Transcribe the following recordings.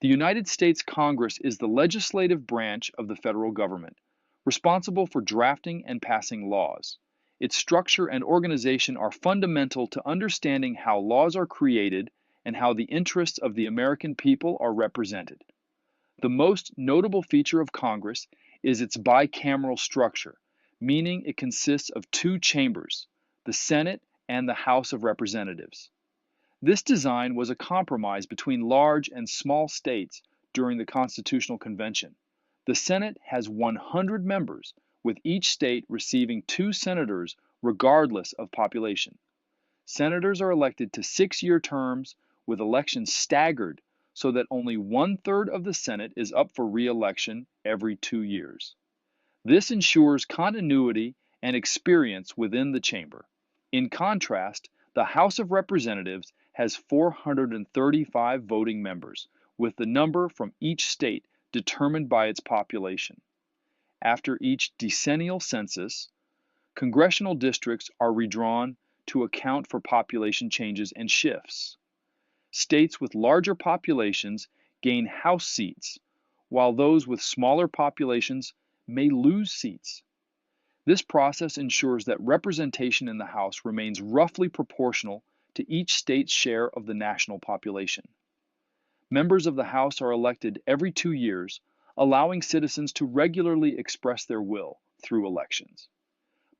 The United States Congress is the legislative branch of the federal government, responsible for drafting and passing laws. Its structure and organization are fundamental to understanding how laws are created and how the interests of the American people are represented. The most notable feature of Congress is its bicameral structure, meaning it consists of two chambers, the Senate and the House of Representatives. This design was a compromise between large and small states during the Constitutional Convention. The Senate has 100 members, with each state receiving 2 senators regardless of population. Senators are elected to 6-year terms with elections staggered so that only 1/3 of the Senate is up for re-election every 2 years. This ensures continuity and experience within the chamber. In contrast, the House of Representatives has 435 voting members, with the number from each state determined by its population. After each decennial census, congressional districts are redrawn to account for population changes and shifts. States with larger populations gain House seats, while those with smaller populations may lose seats. This process ensures that representation in the House remains roughly proportional to each state's share of the national population. Members of the House are elected every 2 years, allowing citizens to regularly express their will through elections.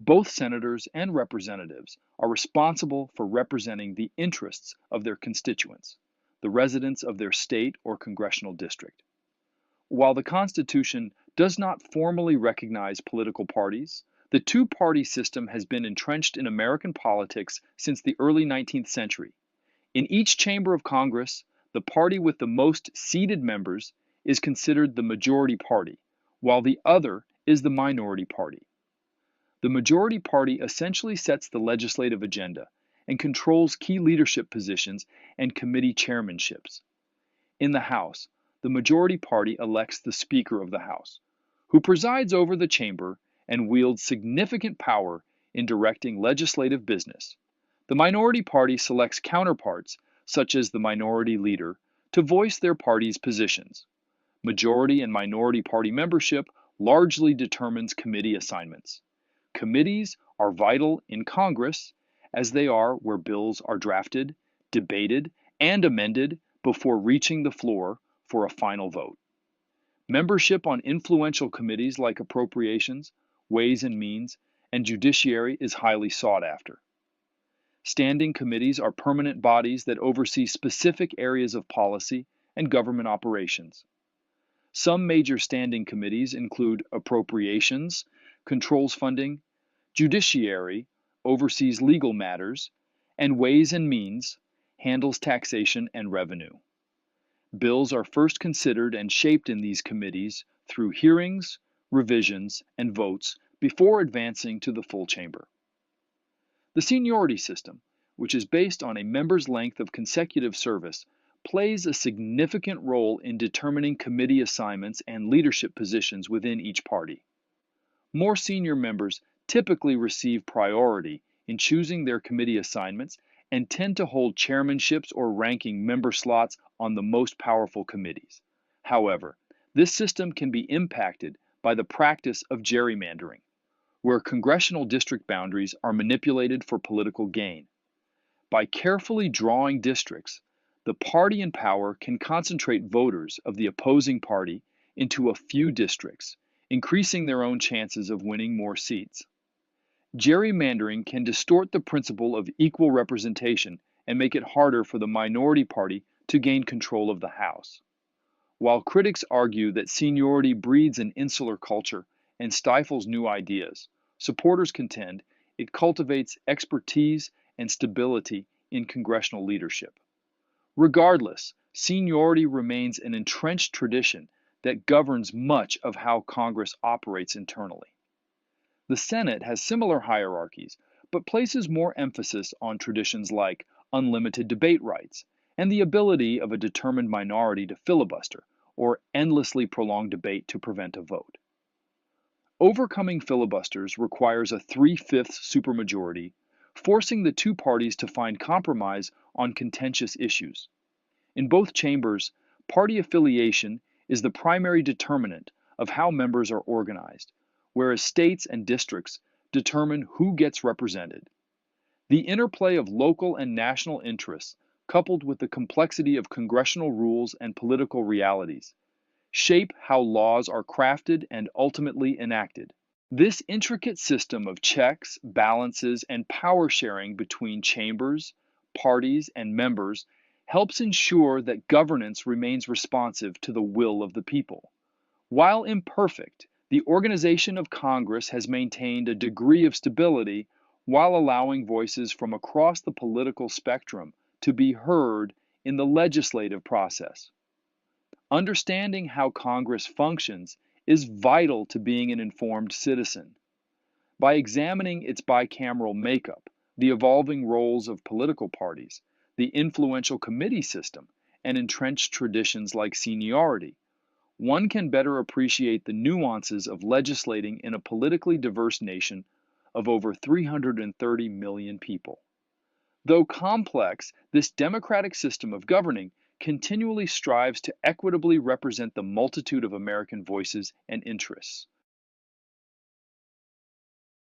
Both senators and representatives are responsible for representing the interests of their constituents, the residents of their state or congressional district. While the Constitution does not formally recognize political parties, the two-party system has been entrenched in American politics since the early 19th century. In each chamber of Congress, the party with the most seated members is considered the majority party, while the other is the minority party. The majority party essentially sets the legislative agenda and controls key leadership positions and committee chairmanships. In the House, the majority party elects the Speaker of the House, who presides over the chamber and wields significant power in directing legislative business. The minority party selects counterparts, such as the minority leader, to voice their party's positions. Majority and minority party membership largely determines committee assignments. Committees are vital in Congress, as they are where bills are drafted, debated, and amended before reaching the floor for a final vote. Membership on influential committees like Appropriations, Ways and Means, and Judiciary is highly sought after. Standing committees are permanent bodies that oversee specific areas of policy and government operations. Some major standing committees include Appropriations, controls funding, Judiciary, oversees legal matters, and Ways and Means, handles taxation and revenue. Bills are first considered and shaped in these committees through hearings, revisions, and votes before advancing to the full chamber. The seniority system, which is based on a member's length of consecutive service, plays a significant role in determining committee assignments and leadership positions within each party. More senior members typically receive priority in choosing their committee assignments and tend to hold chairmanships or ranking member slots on the most powerful committees. However, this system can be impacted by the practice of gerrymandering, where congressional district boundaries are manipulated for political gain. By carefully drawing districts, the party in power can concentrate voters of the opposing party into a few districts, increasing their own chances of winning more seats. Gerrymandering can distort the principle of equal representation and make it harder for the minority party to gain control of the House. While critics argue that seniority breeds an insular culture and stifles new ideas, supporters contend it cultivates expertise and stability in congressional leadership. Regardless, seniority remains an entrenched tradition that governs much of how Congress operates internally. The Senate has similar hierarchies, but places more emphasis on traditions like unlimited debate rights and the ability of a determined minority to filibuster or endlessly prolong debate to prevent a vote. Overcoming filibusters requires a 3/5 supermajority, forcing the two parties to find compromise on contentious issues. In both chambers, Party affiliation is the primary determinant of how members are organized, whereas states and districts determine who gets represented. The interplay of local and national interests, coupled with the complexity of congressional rules and political realities, shape how laws are crafted and ultimately enacted. This intricate system of checks, balances, and power sharing between chambers, parties, and members helps ensure that governance remains responsive to the will of the people. While imperfect, the organization of Congress has maintained a degree of stability while allowing voices from across the political spectrum to be heard in the legislative process. Understanding how Congress functions is vital to being an informed citizen. By examining its bicameral makeup, the evolving roles of political parties, the influential committee system, and entrenched traditions like seniority, one can better appreciate the nuances of legislating in a politically diverse nation of over 330 million people. Though complex, this democratic system of governing continually strives to equitably represent the multitude of American voices and interests.